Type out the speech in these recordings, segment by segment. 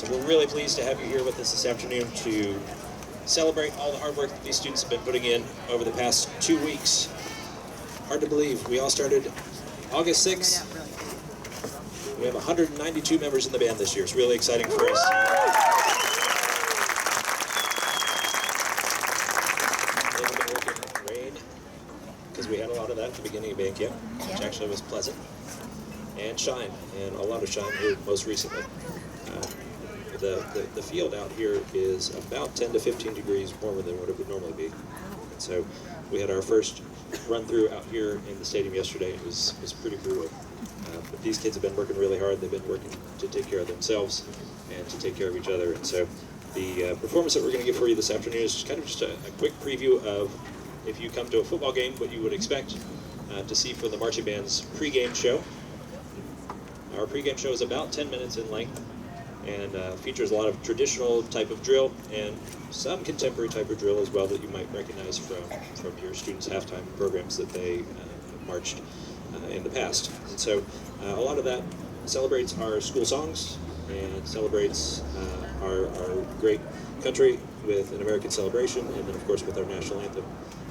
So we're really pleased to have you here with us this afternoon to celebrate all the hard work that these students have been putting in over the past 2 weeks. Hard to believe. We all started August 6th. We have 192 members in the band this year. It's really exciting for us. They've been working in the rain, because we had a lot of that at the beginning of band camp, which actually was pleasant. And shine, and a lot of shine here most recently. The field out here is about 10 to 15 degrees warmer than what it would normally be. And so we had our first run through out here in the stadium yesterday. It was pretty brutal. But these kids have been working really hard. They've been working to take care of themselves and to take care of each other. And so the performance that we're going to give for you this afternoon is kind of just a quick preview of, if you come to a football game, what you would expect to see from the marching band's pregame show. Our pregame show is about 10 minutes in length and features a lot of traditional type of drill and some contemporary type of drill as well that you might recognize from your students' halftime programs that they marched in the past. And so a lot of that celebrates our school songs and celebrates our great country with an American celebration, and then of course with our national anthem.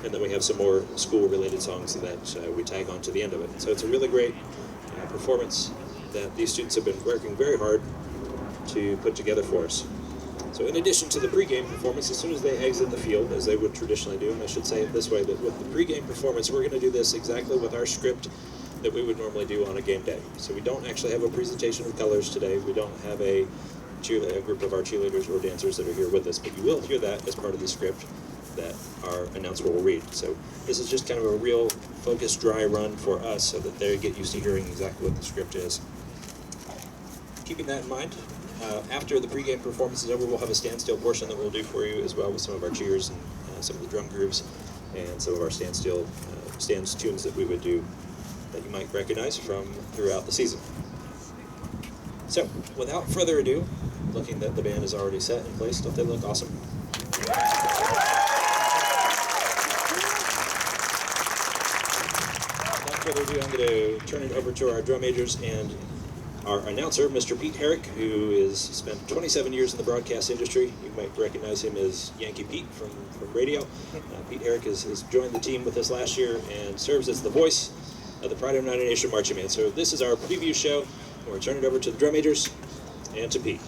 And then we have some more school-related songs that we tag on to the end of it. So it's a really great performance that these students have been working very hard to put together for us. So in addition to the pregame performance, as soon as they exit the field, as they would traditionally do, and I should say it this way, that with the pregame performance, we're going to do this exactly with our script that we would normally do on a game day. So we don't actually have a presentation of colors today. We don't have a group of our cheerleaders or dancers that are here with us, but you will hear that as part of the script that our announcer will read. So this is just kind of a real focused, dry run for us so that they get used to hearing exactly what the script is. Keeping that in mind, after the pregame performance is over, we'll have a standstill portion that we'll do for you as well with some of our cheers and some of the drum grooves and some of our stands tunes that we would do that you might recognize from throughout the season. So, without further ado, looking that the band is already set in place, don't they look awesome? Without further ado, I'm going to turn it over to our drum majors and our announcer, Mr. Pete Herrick, who has spent 27 years in the broadcast industry. You might recognize him as Yankee Pete from radio. Pete Herrick has joined the team with us last year and serves as the voice of the Pride of Niner Nation Marching Band. So this is our preview show, and we're turning it over to the drum majors and to Pete.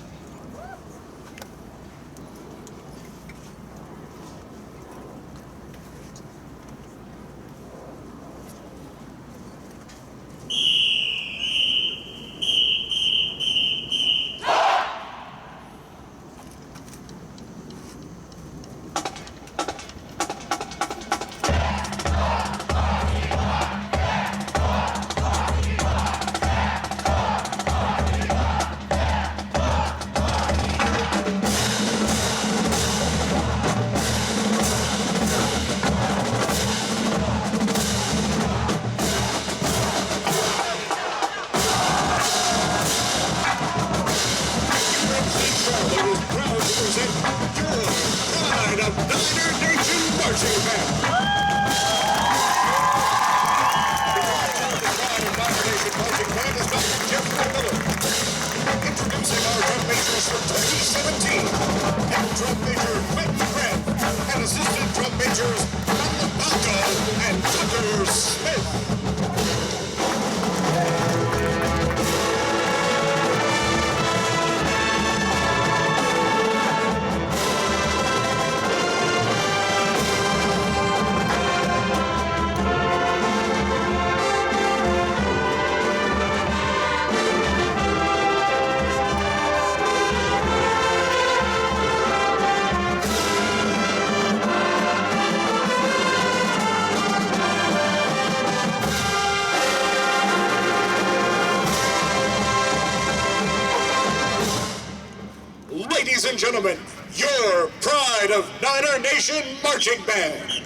Ladies and gentlemen, your Pride of Niner Nation Marching Band.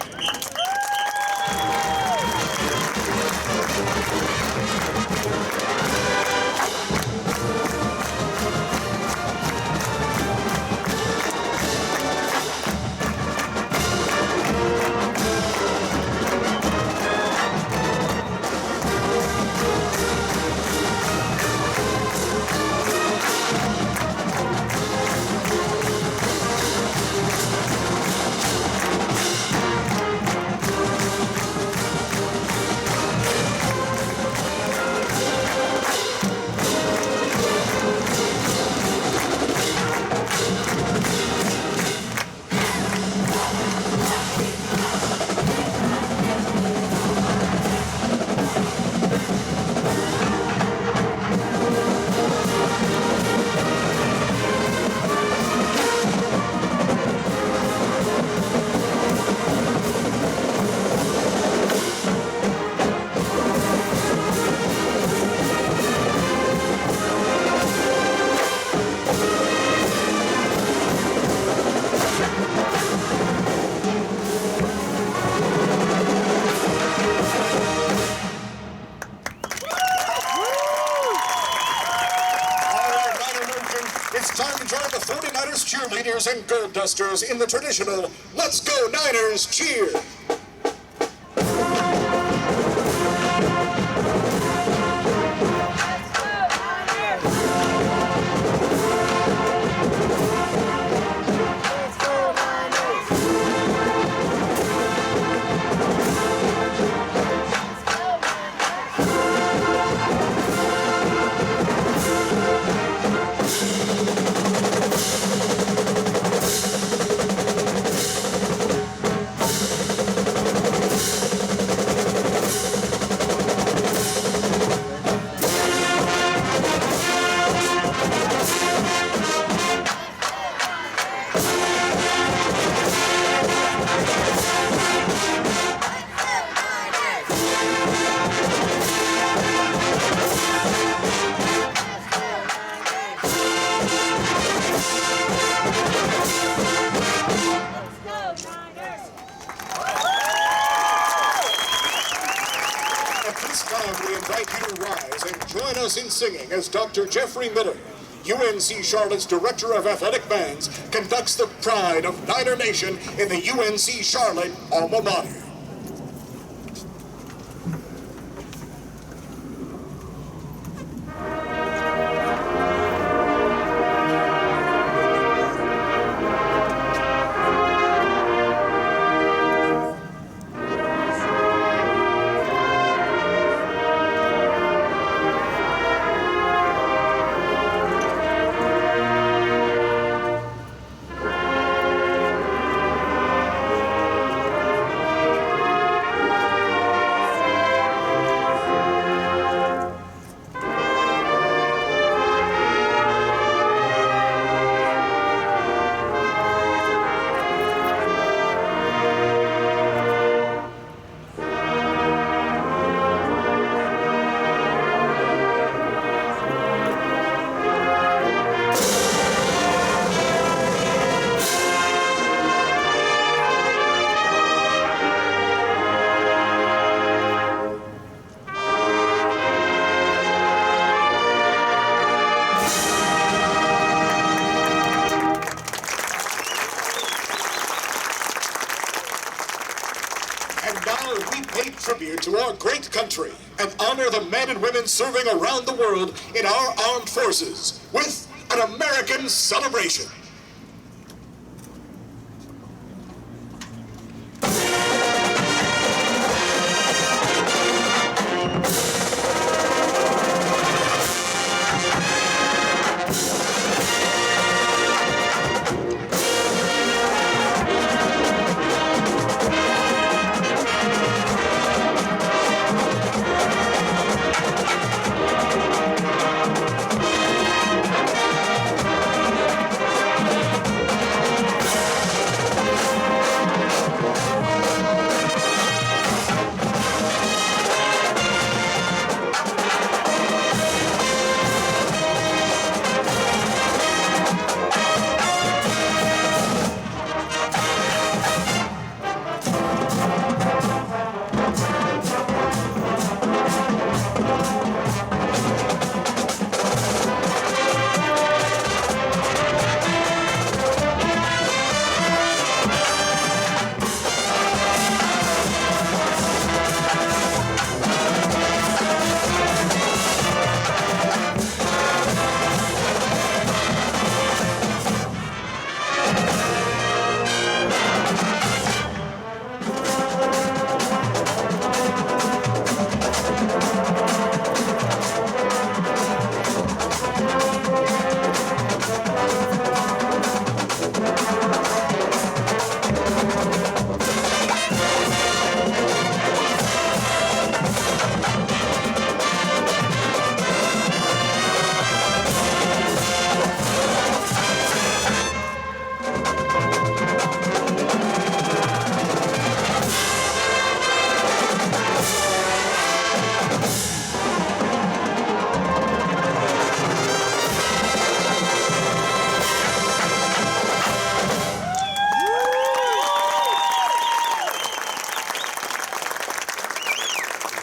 time to join the 49ers cheerleaders and gold dusters in the traditional Let's Go Niners cheer. We invite you to rise and join us in singing as Dr. Jeffrey Miller, UNC Charlotte's Director of Athletic Bands, conducts the pride of Niner Nation in the UNC Charlotte alma mater. And now we pay tribute to our great country and honor the men and women serving around the world in our armed forces with an American celebration.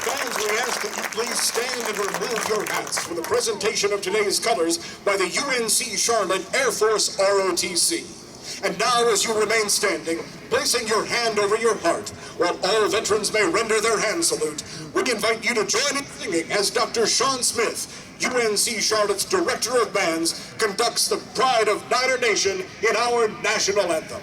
Fans, we ask that you please stand and remove your hats for the presentation of today's colors by the UNC Charlotte Air Force ROTC. And now, as you remain standing, placing your hand over your heart, while all veterans may render their hand salute, we invite you to join in singing as Dr. Sean Smith, UNC Charlotte's Director of Bands, conducts the Pride of Niner Nation in our national anthem.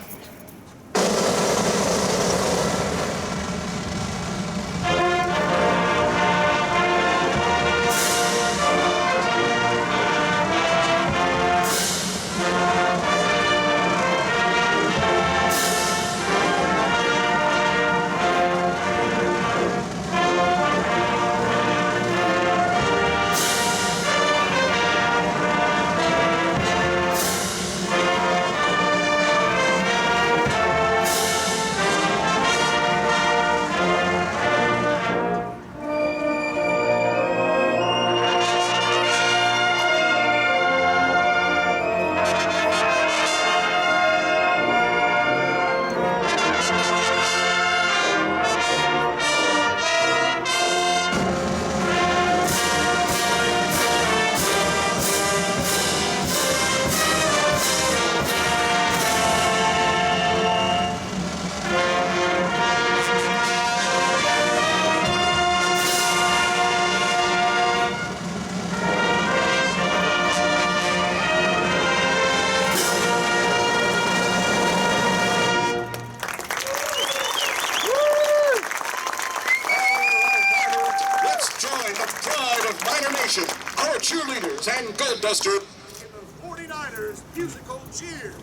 Our cheerleaders and gold duster. 49ers musical cheer.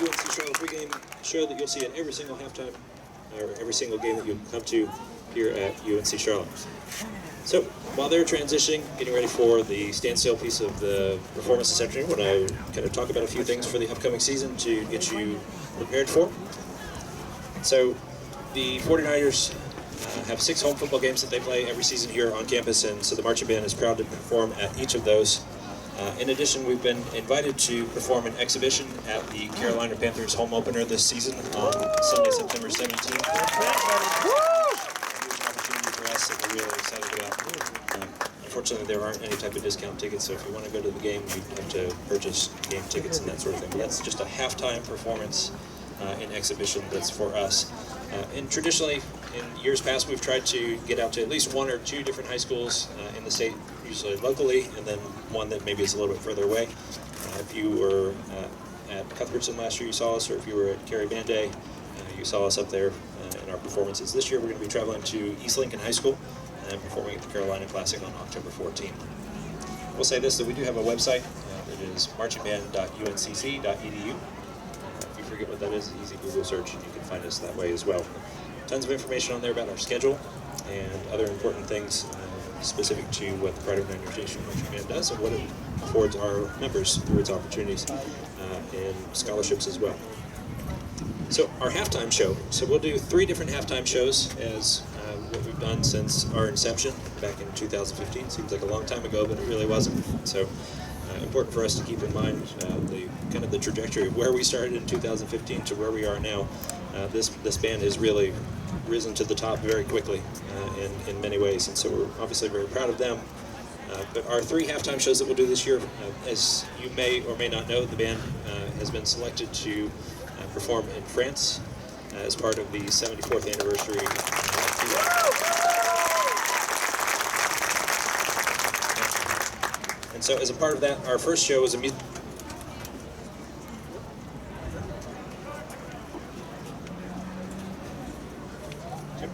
UNC Charlotte pregame show that you'll see at every single halftime, or every single game that you come to here at UNC Charlotte. So, while they're transitioning, getting ready for the standstill piece of the performance this afternoon, when I kind of talk about a few things for the upcoming season to get you prepared for. So the 49ers have 6 home football games that they play every season here on campus, and so the marching band is proud to perform at each of those. In addition, we've been invited to perform an exhibition at the Carolina Panthers home opener this season on Sunday, September 17th. Opportunity for us that we're really excited about. Unfortunately, there aren't any type of discount tickets, so if you want to go to the game, you have to purchase game tickets and that sort of thing. But that's just a halftime performance in exhibition that's for us. And traditionally, in years past, we've tried to get out to at least 1 or 2 different high schools in the state, usually locally, and then one that maybe is a little bit further away. If you were at Cuthbertson last year, you saw us, or if you were at Cary Band Day, you saw us up there in our performances. This year, we're going to be traveling to East Lincoln High School and performing at the Carolina Classic on October 14th. We'll say this, that we do have a website. It is marchingband.uncc.edu. If you forget what that is, easy Google search, and you can find us that way as well. Tons of information on there about our schedule and other important things specific to what the Pride of Niners Nation Marching Band does and what it affords our members through its opportunities and scholarships as well. So our halftime show. So we'll do 3 different halftime shows as what we've done since our inception back in 2015. Seems like a long time ago, but it really wasn't. So important for us to keep in mind the kind of the trajectory of where we started in 2015 to where we are now. This band has really risen to the top very quickly in many ways, and so we're obviously very proud of them. But our 3 halftime shows that we'll do this year, as you may or may not know, the band has been selected to perform in France as part of the 74th anniversary. And so as a part of that, our first show is a music.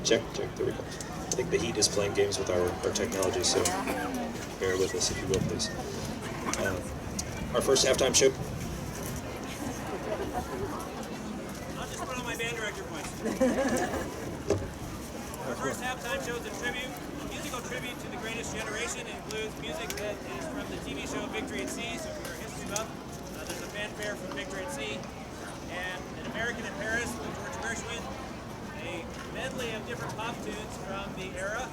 Check, there we go. I think the heat is playing games with our technology, so bear with us if you will, please. Our first halftime show. I'll just put on my band director points. Our first halftime show is a musical tribute to the greatest generation. It includes music that is from the TV show Victory at Sea, so if you're a history buff, there's a fanfare from Victory at Sea, and An American in Paris with George Gershwin, a medley of different pop tunes from the era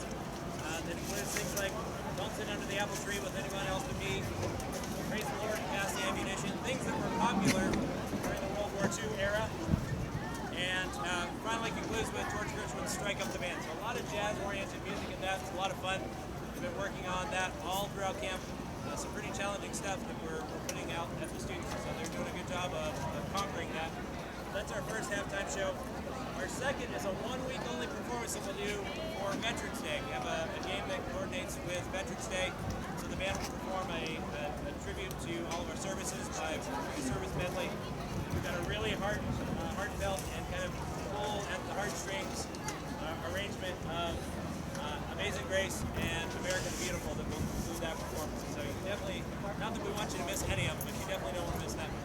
that includes things like Don't Sit Under the Apple Tree with Anyone Else But Me, Praise the Lord, Pass the Ammunition, things that were popular during the World War II era. And finally concludes with George Gershwin's Strike Up the Band. So a lot of jazz-oriented music in that. It's a lot of fun. We've been working on that all throughout camp. Some pretty challenging stuff that we're putting out at the students. So they're doing a good job of conquering that. That's our first halftime show. Our second is a 1-week only performance that we'll do for Veterans Day. We have a game that coordinates with Veterans Day. So the band will perform a tribute to all of our services by a service medley. We've got a really heartfelt and kind of pull at the heartstrings arrangement of Amazing Grace and American the Beautiful that will conclude that performance. So you definitely, not that we want you to miss any of them, but you definitely don't want to miss that one.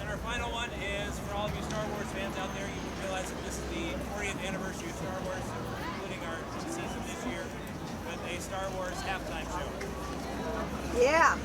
And our final one is for all of you Star Wars fans out there. You realize that this is the 40th anniversary of Star Wars, so we're concluding our season this year with a Star Wars halftime show. Yeah.